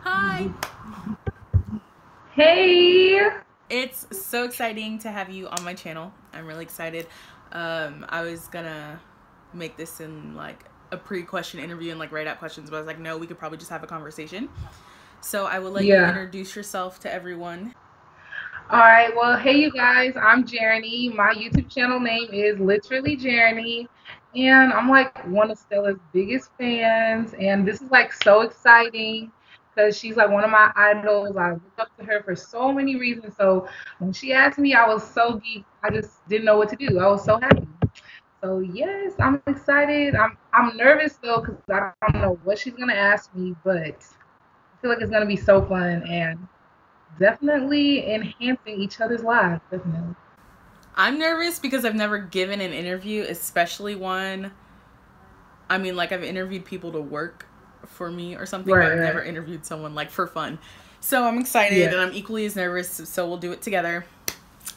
Hi! Hey. It's so exciting to have you on my channel. I'm really excited. I was gonna make this in like a pre-question interview and like write out questions, but I was like, no, we could probably just have a conversation. So I will let you Yeah. introduce yourself to everyone. All right. Well, hey, you guys. I'm Jeranie. My YouTube channel name is literally Jeranie. And I'm like one of Stella's biggest fans. And this is like so exciting because she's like one of my idols. I look up to her for so many reasons. So when she asked me, I was so geeked. I just didn't know what to do. I was so happy. So yes, I'm excited. I'm nervous though because I don't know what she's gonna ask me, but I feel like it's gonna be so fun and definitely enhancing each other's lives. Definitely. I'm nervous because I've never given an interview, especially one. I mean, like I've interviewed people to work for me or something, but Right, I've never right. interviewed someone like for fun. So I'm excited Yeah. and I'm equally as nervous, so we'll do it together.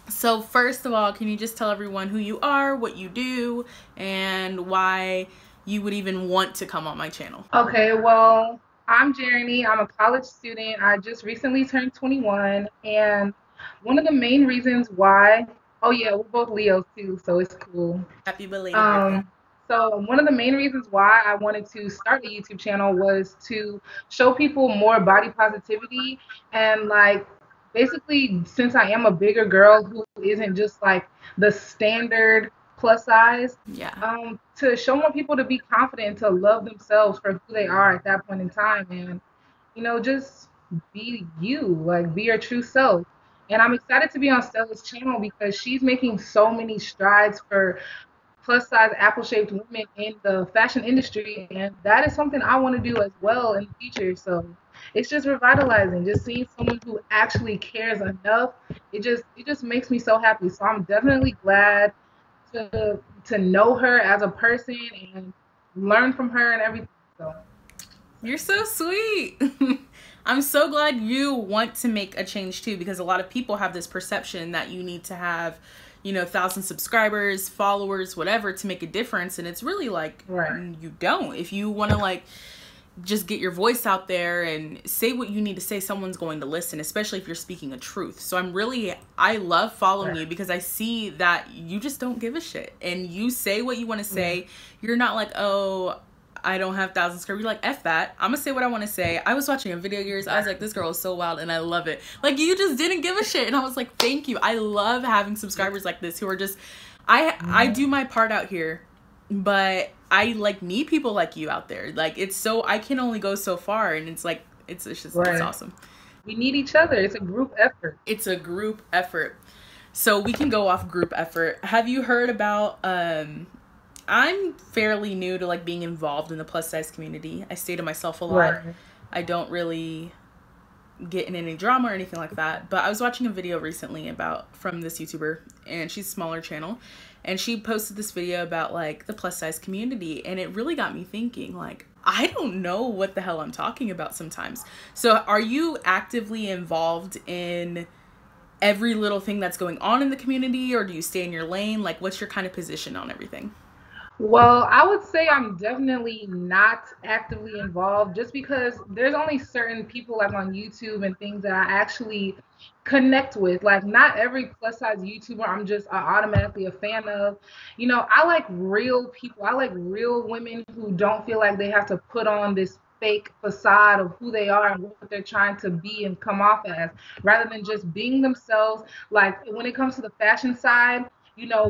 So, first of all, can you just tell everyone who you are, what you do, and why you would even want to come on my channel? Okay, well, I'm Jeremy. I'm a college student. I just recently turned 21. And one of the main reasons why, oh, yeah, we're both Leos too, so it's cool. Happy belated birthday. So one of the main reasons why I wanted to start a YouTube channel was to show people more body positivity and like basically since I am a bigger girl who isn't just like the standard plus size, Yeah. to show more people to be confident, to love themselves for who they are at that point in time, and just be you, like be your true self. And I'm excited to be on Stella's channel because she's making so many strides for plus size apple shaped women in the fashion industry, and that is something I want to do as well in the future. So it's just revitalizing, just seeing someone who actually cares enough. It just makes me so happy. So I'm definitely glad to know her as a person and learn from her and everything. So You're so sweet. I'm so glad you want to make a change too, because a lot of people have this perception that you need to have, 1,000 subscribers, followers, whatever to make a difference. And it's really like, right. you don't. If you want to, like, just get your voice out there and say what you need to say, someone's going to listen, especially if you're speaking a truth. So I love following Right. you because I see that you just don't give a shit and you say what you want to Yeah. say. You're not like, oh, I don't have thousands of subscribers. You're like, F that. I'm gonna say what I want to say. I was watching a video of yours. I was like, this girl is so wild and I love it. Like, you just didn't give a shit. And I was like, thank you. I love having subscribers like this who are just, I Mhm. do my part out here, but I like need people like you out there. Like, it's so, I can only go so far, and it's like it's just it's Right. awesome. We need each other. It's a group effort. It's a group effort. So we can go off group effort. Have you heard about I'm fairly new to like being involved in the plus size community. I stay to myself a lot. Right. I don't really get in any drama or anything like that. But I was watching a video recently about from this YouTuber, and she's a smaller channel, and she posted this video about like the plus size community, and it really got me thinking, like, I don't know what the hell I'm talking about sometimes. So are you actively involved in every little thing that's going on in the community, or do you stay in your lane? Like, what's your kind of position on everything? Well, I would say I'm definitely not actively involved just because there's only certain people like on YouTube and things that I actually connect with. Like not every plus size YouTuber I'm just automatically a fan of. I like real people. I like real women who don't feel like they have to put on this fake facade of who they are and what they're trying to be and come off as, rather than just being themselves. Like when it comes to the fashion side,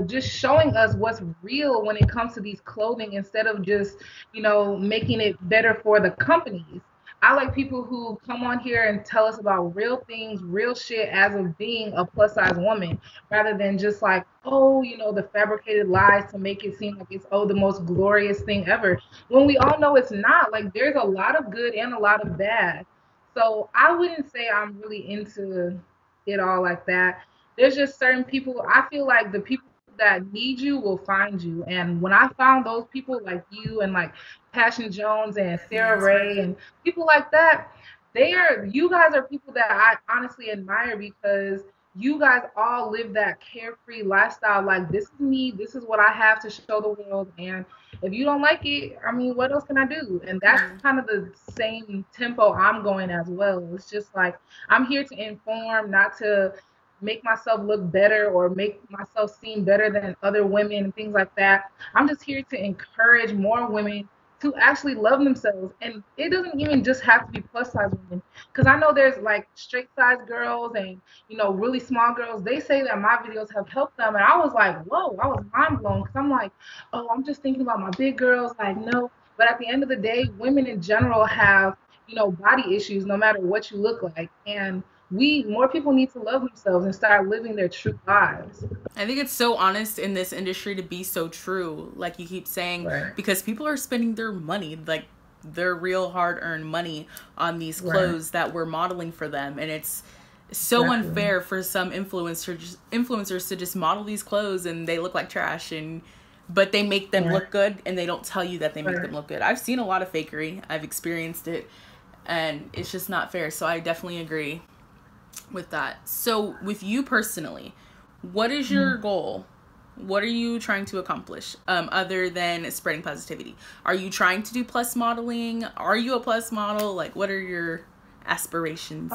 just showing us what's real when it comes to these clothing instead of just, making it better for the companies. I like people who come on here and tell us about real things, real shit as of being a plus size woman, rather than just like, oh, the fabricated lies to make it seem like it's, oh, the most glorious thing ever. When we all know it's not. Like, there's a lot of good and a lot of bad. So I wouldn't say I'm really into it all like that. There's just certain people, I feel like the people that need you will find you. And when I found those people like you and like Passion Jones and Sarah Yes. Ray and people like that, you guys are people that I honestly admire because you guys all live that carefree lifestyle. Like, this is me, this is what I have to show the world. And if you don't like it, I mean, what else can I do? And that's Yeah. kind of the same tempo I'm going as well. It's just like I'm here to inform, not to make myself look better or make myself seem better than other women and things like that. I'm just here to encourage more women to actually love themselves. And it doesn't even just have to be plus size women. Because I know there's like straight size girls and, really small girls. They say that my videos have helped them. And I was like, whoa, I was mind blown. Because I'm like, oh, I'm just thinking about my big girls. Like, no. But at the end of the day, women in general have, body issues no matter what you look like. And more people need to love themselves and start living their true lives. I think it's so honest in this industry to be so true, like you keep saying, Right. because people are spending their money, like their real hard earned money on these Right. clothes that we're modeling for them. And it's so Definitely. unfair for some influencers to just model these clothes and they look like trash, and but they make them Right. look good and they don't tell you that they make them Right. look good. I've seen a lot of fakery. I've experienced it, and it's just not fair. So I definitely agree with that. So with you personally, what is your Mhm. goal? What are you trying to accomplish, other than spreading positivity? Are you trying to do plus modeling? Are you a plus model? Like, what are your aspirations?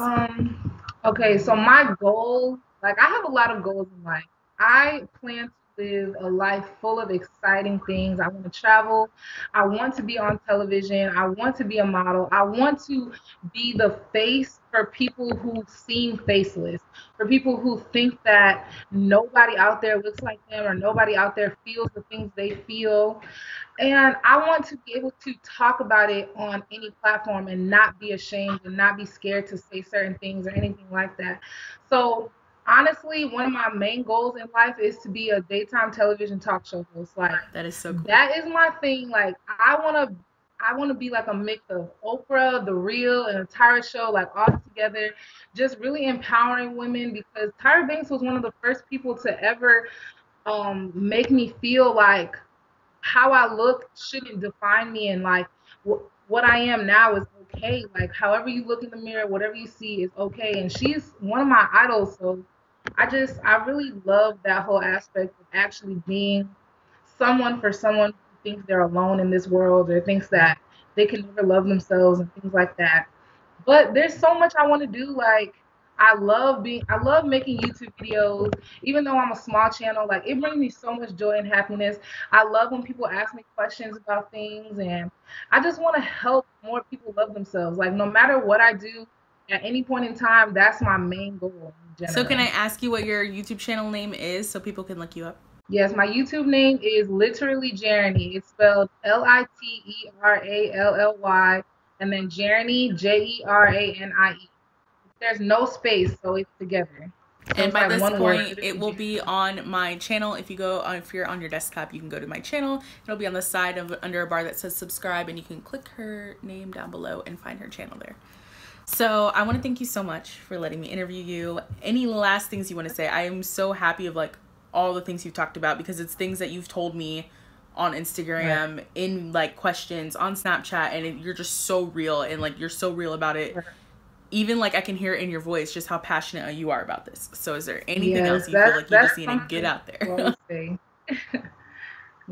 Okay, so my goal, like I have a lot of goals in life. I plan to live a life full of exciting things. I want to travel. I want to be on television. I want to be a model. I want to be the face for people who seem faceless, for people who think that nobody out there looks like them or nobody out there feels the things they feel. And I want to be able to talk about it on any platform and not be ashamed and not be scared to say certain things or anything like that. So, honestly, one of my main goals in life is to be a daytime television talk show host. Like, That is so cool. that is my thing. Like, I want to be like a mix of Oprah, The Real, and a Tyra show, like all together, just really empowering women because Tyra Banks was one of the first people to ever make me feel like how I look shouldn't define me, and like what I am now is okay. Like however you look in the mirror, whatever you see is okay. And she's one of my idols, so I really love that whole aspect of actually being someone for someone who thinks they're alone in this world or thinks that they can never love themselves and things like that. But there's so much I want to do. Like I love making YouTube videos, even though I'm a small channel. Like it brings me so much joy and happiness. I love when people ask me questions about things, and I just want to help more people love themselves. Like no matter what I do, at any point in time, that's my main goal in So can I general. ask you what your YouTube channel name is so people can look you up? Yes, my YouTube name is literally Jeranie. It's spelled Literally, and then Jeranie, Jeranie. There's no space, so it's together. So And it's by like this one word, point, it literally will be Jeremy. on my channel. If you're on your desktop, you can go to my channel. It'll be on the side of under a bar that says subscribe, and you can click her name down below and find her channel there. So I want to thank you so much for letting me interview you. Any last things you want to say? I am so happy of like all the things you've talked about because it's things that you've told me on Right, Instagram in like questions on Snapchat, and you're just so real and like you're so real about it. right. Even like I can hear it in your voice just how passionate you are about this. So is there anything Yes, else you feel that's like you that's just need to get something out people there? always say.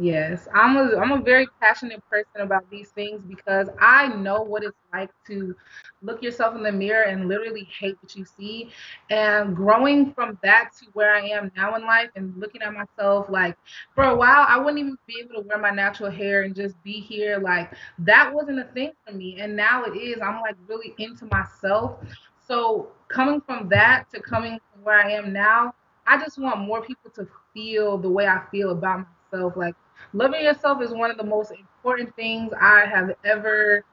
Yes, I'm a very passionate person about these things because I know what it's like to look yourself in the mirror and literally hate what you see. And growing from that to where I am now in life and looking at myself like for a while I wouldn't even be able to wear my natural hair and just be here like that wasn't a thing for me. And now it is. I'm like really into myself. So coming from that to coming from where I am now, I just want more people to feel the way I feel about myself. Like loving yourself is one of the most important things I have ever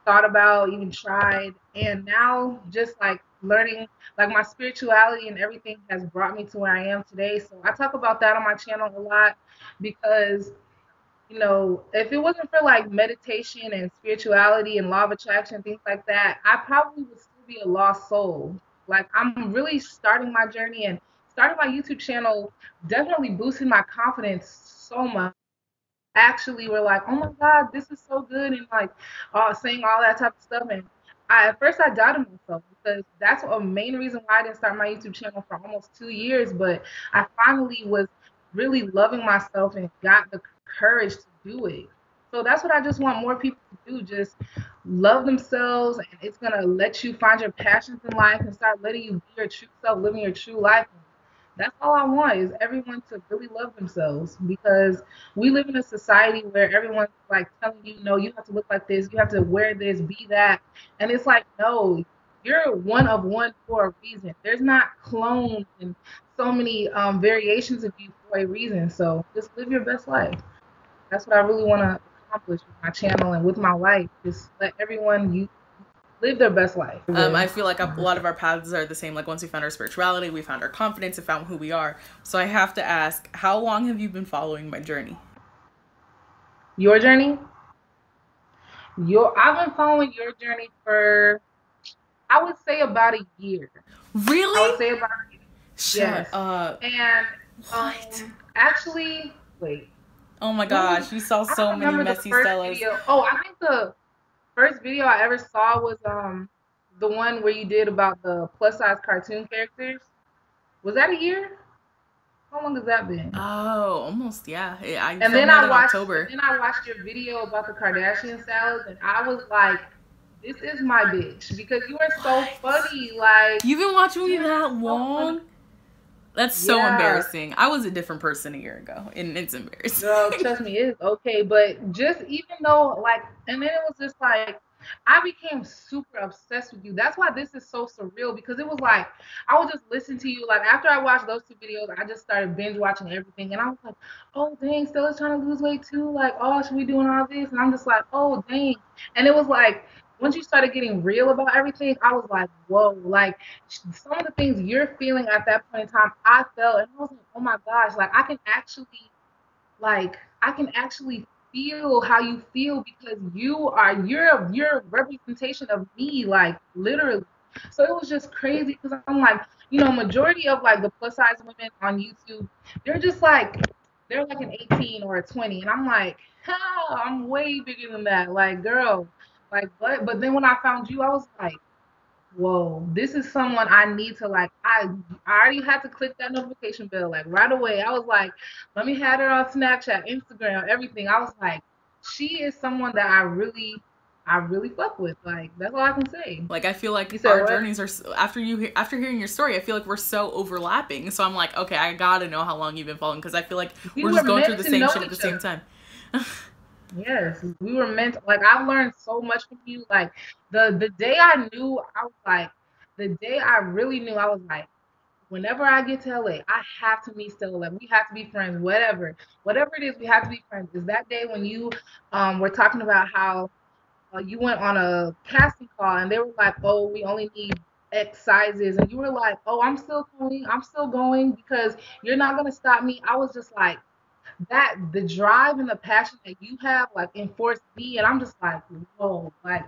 thought about, even tried. And now, just like learning, like my spirituality and everything has brought me to where I am today. So I talk about that on my channel a lot because, if it wasn't for like meditation and spirituality and law of attraction, things like that, I probably would still be a lost soul. Like I'm really starting my journey and starting my YouTube channel definitely boosted my confidence so much actually were like, "Oh my God, this is so good," and like saying all that type of stuff. And at first I doubted myself because that's a main reason why I didn't start my YouTube channel for almost 2 years. But I finally was really loving myself and got the courage to do it. So that's what I just want more people to do. Just love themselves, and it's gonna let you find your passions in life and start letting you be your true self, living your true life. That's all I want is everyone to really love themselves because we live in a society where everyone's like telling you, no, you have to look like this, you have to wear this, be that. And it's like, no, you're one of one for a reason. There's not clones and so many variations of you for a reason. So just live your best life. That's what I really want to accomplish with my channel and with my life. Just let everyone you live their best life. I feel like a lot of our paths are the same. Like once we found our spirituality, we found our confidence and found who we are. So I have to ask, how long have you been following my journey? Your journey? I've been following your journey for, I would say, about a year. Really? I would say about a year. Shut Yes. up. And What? actually, wait. Oh my gosh, you saw I so don't many remember the messy first Stellas. video. Oh, I think the first video I ever saw was the one where you did about the plus size cartoon characters. Was that a year? How long has that been? Oh, almost, yeah. I And filmed then that I in watched October. your video about the Kardashian salads, and I was like, this is my bitch because you are so What? funny. Like You've been watching me you're that so funny. long? That's so Yeah. embarrassing. I was a different person a year ago, and it's embarrassing. Girl, trust me, it's okay. But just even though, like, and then it was just like, I became super obsessed with you. That's why this is so surreal because it was like, I would just listen to you. Like, after I watched those two videos, I just started binge watching everything. And I was like, oh, dang, Stella's trying to lose weight too. Like, oh, should we doing all this? And I'm just like, oh, dang. And it was like, once you started getting real about everything, I was like, whoa, like some of the things you're feeling at that point in time, I felt, and I was like, oh my gosh, like I can actually feel how you feel because you're a representation of me, like literally. So it was just crazy because I'm like, majority of like the plus size women on YouTube, they're just like they're like an 18 or a 20, and I'm like, hell, I'm way bigger than that. Like, girl, like, but then when I found you, I was like, whoa, this is someone I need to like. I already had to click that notification bell like right away. I was like, let me have her on Snapchat, Instagram, everything. I was like, she is someone that I really fuck with. Like that's all I can say. Like I feel You like said our what? journeys are after hearing your story, I feel like we're so overlapping. So I'm like, okay, I gotta know how long you've been following because I feel like We we're were just going through meant the to same know shit at the each same other. time. Yes, we were meant to, like I've learned so much from you. Like the day I knew, I was like, the day I really knew, I was like, whenever I get to LA, I have to meet Stella. Like we have to be friends, whatever it is, we have to be friends. Is that day when you were talking about how you went on a casting call and they were like, oh, we only need X sizes, and you were like, oh, I'm still going because you're not gonna stop me. I was just like that the drive and the passion that you have like enforced me, and I'm just like, whoa, like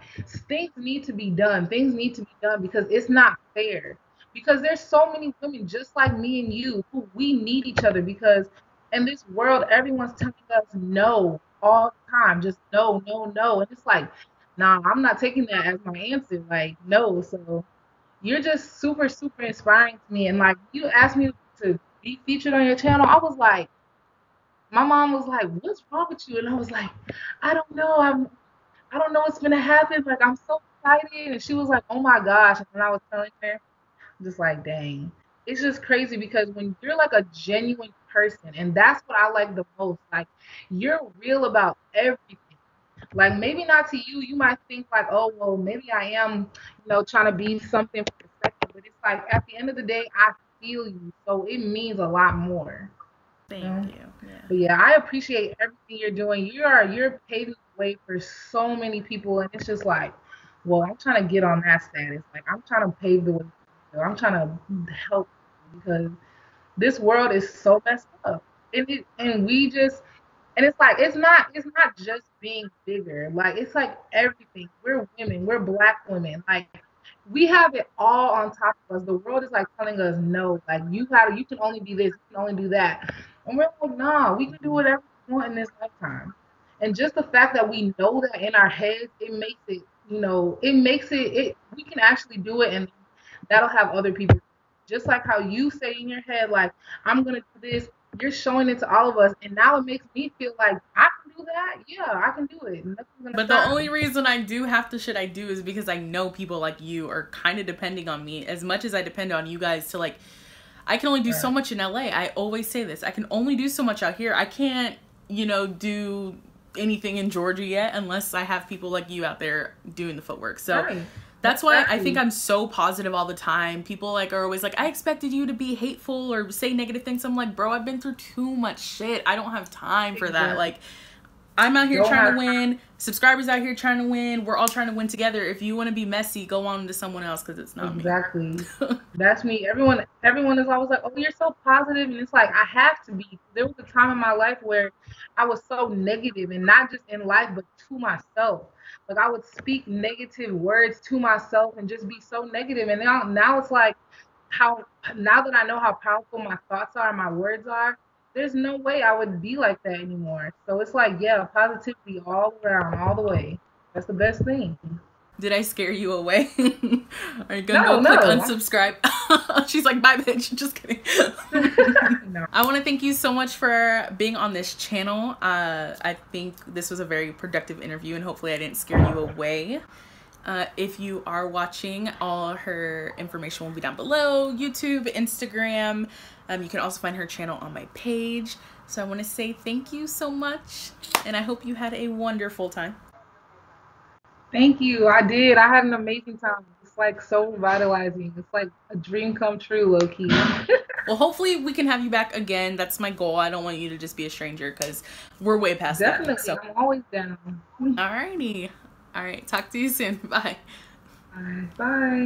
things need to be done, because it's not fair, because there's so many women just like me and you who we need each other, because in this world everyone's telling us no all the time, just no, no, no, and it's like, nah, I'm not taking that as my answer, like no. So you're just super super inspiring to me, and like you asked me to be featured on your channel, I was like, my mom was like, "What's wrong with you?" And I was like, "I don't know. I don't know what's gonna happen. Like I'm so excited." And she was like, "Oh my gosh!" And then I was telling her, I'm just like, "Dang, it's just crazy because when you're like a genuine person, and that's what I like the most. Like you're real about everything. Like maybe not to you. You might think like, oh well, maybe I am, trying to be something for the second. But it's like at the end of the day, I feel you, so it means a lot more." You Thank know? you. Yeah. But yeah, I appreciate everything you're doing. You're paving the way for so many people, and it's just like, well, I'm trying to get on that status. Like I'm trying to pave the way. I'm trying to help because this world is so messed up, and we just, and it's like it's not just being bigger. Like it's like everything. We're women. We're black women. Like we have it all on top of us. The world is like telling us no. Like you can only be this. You can only do that. And we're like, nah. We can do whatever we want in this lifetime. And just the fact that we know that in our heads, it makes it. It makes it. We can actually do it, and that'll have other people. Just like how you say in your head, like I'm gonna do this, you're showing it to all of us, and now it makes me feel like I can do that, yeah, I can do it. Nothing's gonna But the stop only me. reason I do half the shit I do is because I know people like you are kind of depending on me as much as I depend on you guys to like, I can only do so Right. much in LA. I always say this. I can only do so much out here. I can't, you know, do anything in Georgia yet unless I have people like you out there doing the footwork. So Right. that's why I think Exactly. I'm so positive all the time. People like are always like, I expected you to be hateful or say negative things. I'm like, bro, I've been through too much shit. I don't have time for that. Exactly. Like, I'm out here Don't trying have to win. Subscribers out here trying to win. We're all trying to win together. If you want to be messy, go on to someone else because it's not me. exactly. That's me. Everyone is always like, "Oh, you're so positive," and it's like I have to be. There was a time in my life where I was so negative, and not just in life, but to myself. Like I would speak negative words to myself and just be so negative. And now it's like how now that I know how powerful my thoughts are and my words are, there's no way I would be like that anymore. So it's like, yeah, positivity all around, all the way. That's the best thing. Did I scare you away? Are you gonna go No, click no, unsubscribe? She's like, bye, bitch. Just kidding. no. I want to thank you so much for being on this channel. I think this was a very productive interview, and hopefully I didn't scare you away. If you are watching, all her information will be down below. YouTube, Instagram. You can also find her channel on my page. So I want to say thank you so much, and I hope you had a wonderful time. Thank you. I did. I had an amazing time. It's like so revitalizing. It's like a dream come true, low key. Well, hopefully we can have you back again. That's my goal. I don't want you to just be a stranger because we're way past that. Definitely. So, I'm always down. alrighty. All right. Talk to you soon. Bye. All right, bye.